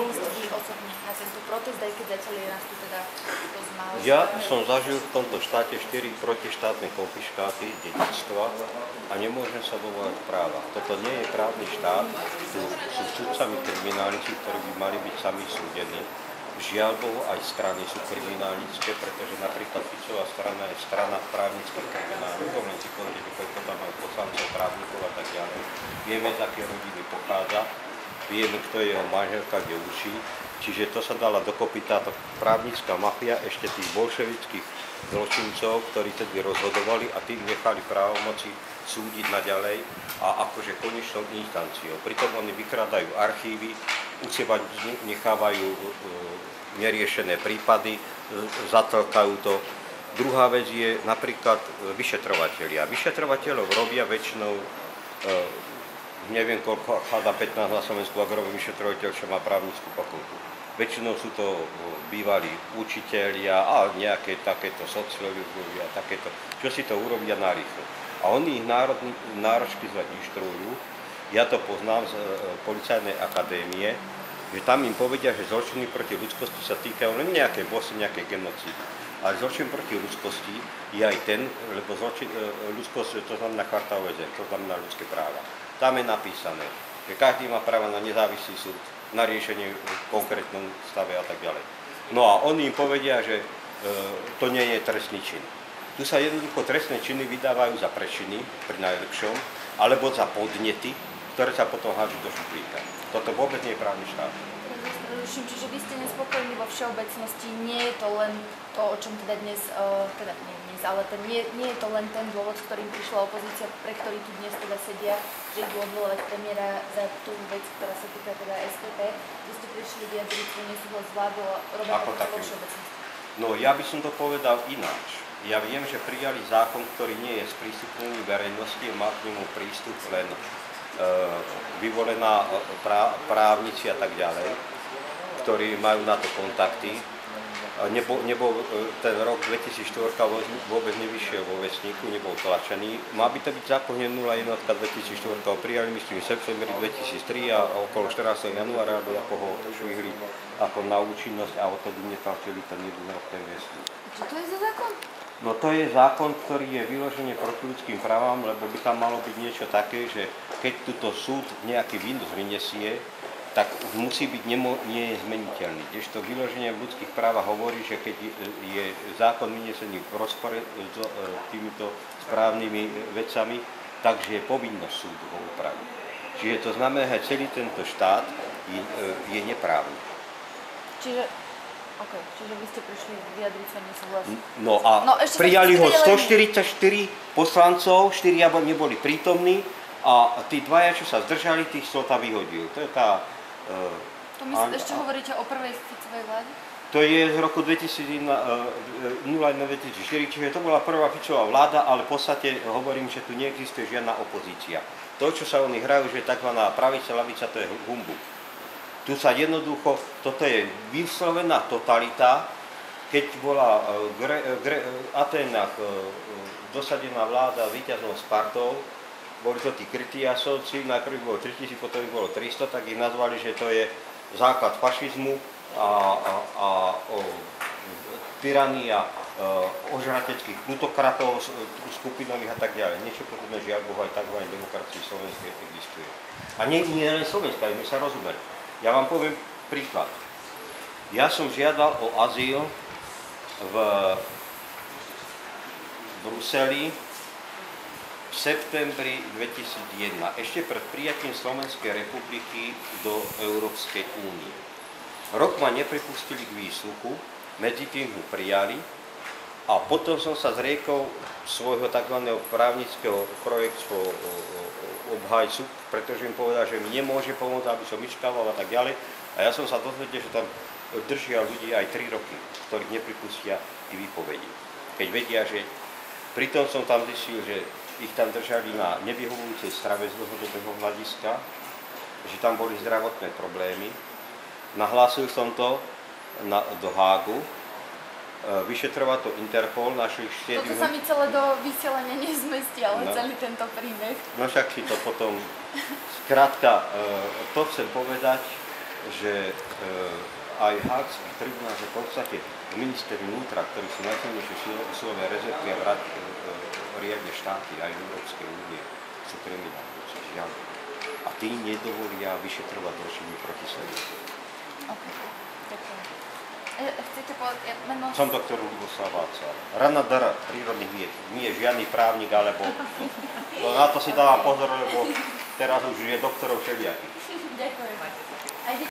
ísť vy osobne na tento protest, aj keď zatiaľ je nás tu teda dosť málo? Ja som zažil v tomto štáte 4 protištátne konfiškáty dedičstva a nemôžem sa dovolať práva. Toto nie je právny štát, sú sudcami kriminálici, ktorí by mali byť sami súdení. Žiaľ Bohu, aj strany sú kriminálnické, pretože napríklad Ficová strana je strana právnických kriminálnikov, len si pozrite, koľko tam majú poslancov, právnikov a tak ďalej. Vieme, z aké rodiny pochádza, vieme, kto je jeho manželka, kde učí. Čiže to sa dala dokopy táto právnická mafia ešte tých bolševických zločincov, ktorí tedy rozhodovali a tým nechali právomoci súdiť naďalej a akože konečnou instanciou. Pritom oni vykrádajú archívy, u seba nechávajú neriešené prípady, zatlkajú to. Druhá vec je napríklad vyšetrovatelia. Vyšetrovateľov robia väčšinou, neviem koľko, cháda 15 na Slovensku, ak robí vyšetrovateľ, čo má právnickú fakultu. Väčšinou sú to bývalí učitelia a nejaké takéto sociológovia, takéto, čo si to urobia narýchlo. A oni ich náročky inštruujú. Ja to poznám z Policajnej akadémie, že tam im povedia, že zločiny proti ľudskosti sa týkajú len nejakej bosy, nejakej genocídy. Ale zločin proti ľudskosti je aj ten, lebo ľudskosť to znamená charta OSN, to znamená ľudské práva. Tam je napísané, že každý má právo na nezávislý súd, na riešenie v konkrétnom stave a tak ďalej. No a oni im povedia, že to nie je trestný čin. Tu sa jednoducho trestné činy vydávajú za prečiny, pri najlepšom, alebo za podnety, ktoré sa potom hážu do šuplíka. Toto vôbec nie je právny štát. Čiže vy ste nespokojní vo všeobecnosti, nie je to len to, o čom teda dnes, ale nie je to len ten dôvod, s ktorým prišla opozícia, pre ktorý tu dnes teda sedia, že idú odvolávať premiéra za tú vec, ktorá sa týka teda STP. Vy ste prišli vyjadriť svoj nesúhlas s vládou a robia to vo všeobecnosti. No ja by som to povedal ináč. Ja viem, že prijali zákon, ktorý nie je sprístupnený verejnosti, má k nemu prístup len vyvolená právnici a tak ďalej, ktorí majú na to kontakty. Nebol ten rok 2004 vôbec nevyšiel vo vesníku, nebol tlačený. Má by to byť zákon 01 2004, prijali myslím v septembri 2003 a okolo 14. januára, ako ho švihli ako na účinnosť a odtedy netlačili ten jeden rok ten vesník. Čo to je za zákon? No to je zákon, ktorý je vyloženie proti ľudským právam, lebo by tam malo byť niečo také, že keď túto súd nejaký výnos vyniesie, tak musí byť nie je zmeniteľný. Kdežto vyloženie v ľudských právach hovorí, že keď je zákon vyniesený v rozpore s týmito správnymi vecami, takže je povinnosť súdu ho upraviť. Čiže to znamená, že celý tento štát je neprávny. Čiže vy ste prišli vyjadriť sa nesúhlas. No a prijali ho 144 poslancov, 4 neboli prítomní a tí dvaja, čo sa zdržali, tých Slota vyhodil. To je tá... To ešte hovoríte o prvej Ficovej vláde? To je z roku 2004, čiže to bola prvá Ficová vláda, ale v podstate hovorím, že tu neexistuje žiadna opozícia. To, čo sa oni hrajú, že tzv. Pravica, lavica, to je humbug. Tu sa jednoducho, toto je vyslovená totalita, keď bola v Aténach dosadená vláda víťaznou Spartou, boli to tí Krytiasovci, najprv bolo 3000, potom ich bolo 300, tak ich nazvali, že to je základ fašizmu a tyrania ožrateckých plutokratov, skupinových a tak ďalej. Niečo podobné, žiaľ Bohu, aj takzvanej demokracii slovenskej existuje. A nie len Slovenska, my sa rozumeli. Ja vám poviem príklad. Ja som žiadal o azyl v Bruseli v septembri 2001, ešte pred prijatím Slovenskej republiky do Európskej únie. Rok ma nepripustili k výsluchu, medzi tým ho prijali a potom som sa zriekol svojho tzv. Právnického projektu obhajcu, pretože im povedal, že mi nemôže pomôcť, aby som vyčkával a tak ďalej. A ja som sa dozvedel, že tam držia ľudí aj 3 roky, ktorých nepripustia i výpovedí. Keď vedia, že pritom som tam zistil, že ich tam držali na nevyhovujúcej strave z dlhodobého hľadiska, že tam boli zdravotné problémy. Nahlásil som to do Hágu, vyšetrovať to Interpol, našich 4... Toto sa mi celé do vysielania nezmestí, ale celý tento príbeh. No však si to potom... Skrátka, to chcem povedať, že aj Hákský tribunál, že v podstate minister vnútra, ktorí sú najsilnejšie silové rezervy a riadne štáty aj Európskej únie, sú kriminálnici, žiaľ. A tí nedovolia vyšetrovať zločiny proti sebe. OK, ďakujem. Chcete povedať meno? Som doktor Ľuboslav Václav. Rana Dara prírodných vied. Nie je žiadny právnik, alebo... No, na to si dávam pozor, lebo teraz už je doktorov všelijakých. Ďakujem.